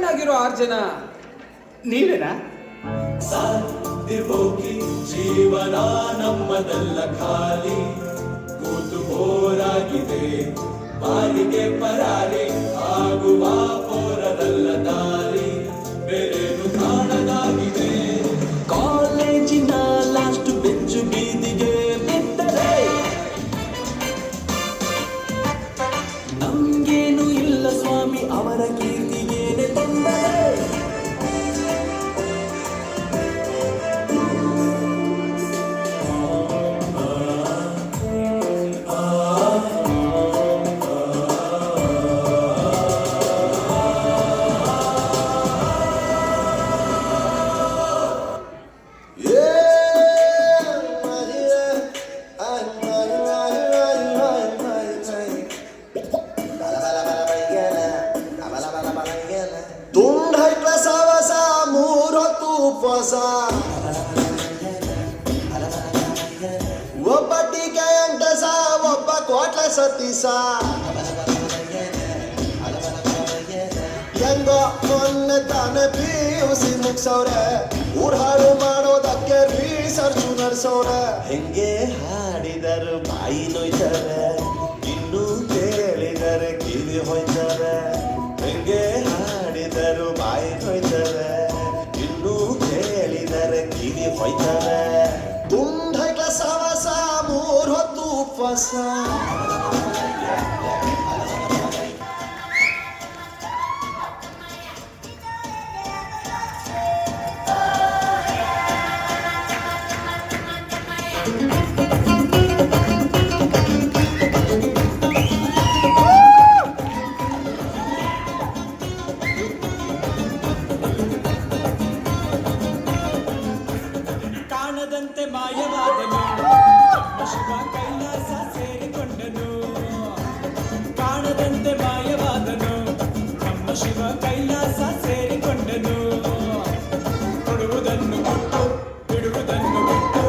ಚೆನ್ನಾಗಿರೋ 6 ಜನ ನೀವೇನಾ? ಸಾಧ್ಯ ಹೋಗಿ ಜೀವನ ನಮ್ಮದೆಲ್ಲ ಖಾಲಿ, ಕೂತು ಬೋರಾಗಿದೆ ಬಾಲಿಗೆ ಪರಾರಿ, ಆಗುವ ಪೋರದಲ್ಲ ದಾರಿ, ಬೇರೇನು ಕಾಣದಾಗಿದೆ. ಕಾಲೇಜಿನ ಲಾಸ್ಟ್ ಬೆಂಚು ಬೀದಿಗೆ ಬಿದ್ದರೆ ನಮ್ಗೇನು ಇಲ್ಲ ಸ್ವಾಮಿ, ಅವರ ಕೀರ್ತಿಗೇನೆ ತೊಂದರೆ. ತುಂಡೈಟ್ಲ ಸವಸ ಮೂರೊತ್ತು ಉಪವಾಸ, ಒಬ್ಬ ಟೀಕೆ ಎಂಟಸ ಒಬ್ಬ ಕೋಟ್ಲ ಸತೀಸ, ಹೆಂಗೋ ಮೊನ್ನೆ ತಾನೆ PUC ಮುಗ್ಸವ್ರೆ, ಊರ್ ಹಾಳು ಮಾಡೋದಕ್ಕೆ ರಿಸರ್ಚ್ ನಡೆಸವ್ರೆ. ಹೆಂಗೆ ಹಾಡಿದರು ಬಾಯಿ ನೋಯ್ತಾರೆ, ಇನ್ನು ಕೇಳಿದರೆ ಕಿವಿ ಹೋಯ್ತಾರೆ. ಹೆಂಗೆ ಹಾಡಿದರು ಬಾಯಿ ನೋಯ್ತಾರೆ, ಇನ್ನು ಕೇಳಿದರೆ ಕಿವಿ ಹೋಯ್ತಾರೆ. ತುಂಡೈಟ್ಲ ಸವಸ ಮೂರೊತ್ತು ಉಪವಾಸ. ಕಾಣದಂತೆ ಮಾಯವಾದನು, ಶಿವ ಕೈಲಾಸ ಸೇರಿಕೊಂಡನು. ಕಾಣದಂತೆ ಮಾಯವಾದನು, ನಮ್ಮ ಶಿವ ಕೈಲಾಸ ಸೇರಿಕೊಂಡನು. ಕೊಡುವುದನ್ನು ಕೊಟ್ಟು ಬಿಡುವುದನ್ನು ಬಿಟ್ಟು,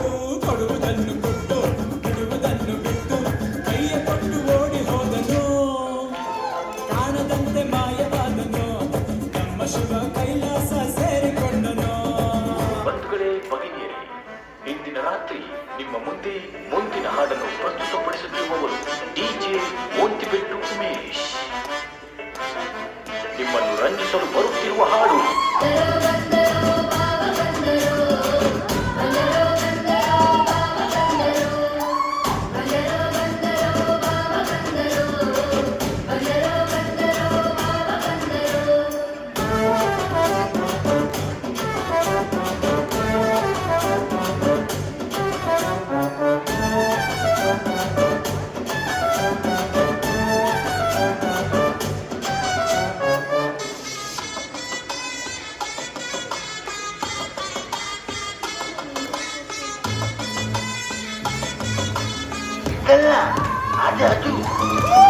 ಕೊಡುವುದನ್ನು ಕೊಟ್ಟು ಬಿಡುವುದನ್ನು ಬಿಟ್ಟು, ಕೈಯ ಕೊಟ್ಟು ಓಡಿ ಹೋದನು. ಕಾಣದಂತೆ ಮಾಯವಾದನು, ನಮ್ಮ ಶಿವ ಕೈಲಾಸ ಸೇರಿಕೊಂಡನು. ಬಂಧುಗಳೇ, ಭಗಿನಿಯರೇ, ಇಂದಿನ ರಾತ್ರಿ ನಿಮ್ಮ ಮುಂದೆ ಮುಂದಿನ ಹಾಡನ್ನು ಪ್ರಸ್ತುತಪಡಿಸುತ್ತಿರುವವರು DJ ಮೋಂತಿಬೆಟ್ಟು ಉಮೇಶ್. ನಿಮ್ಮನ್ನು ರಂಜಿಸಲು ಬರುತ್ತಿರುವ ಹಾಡು ada tuh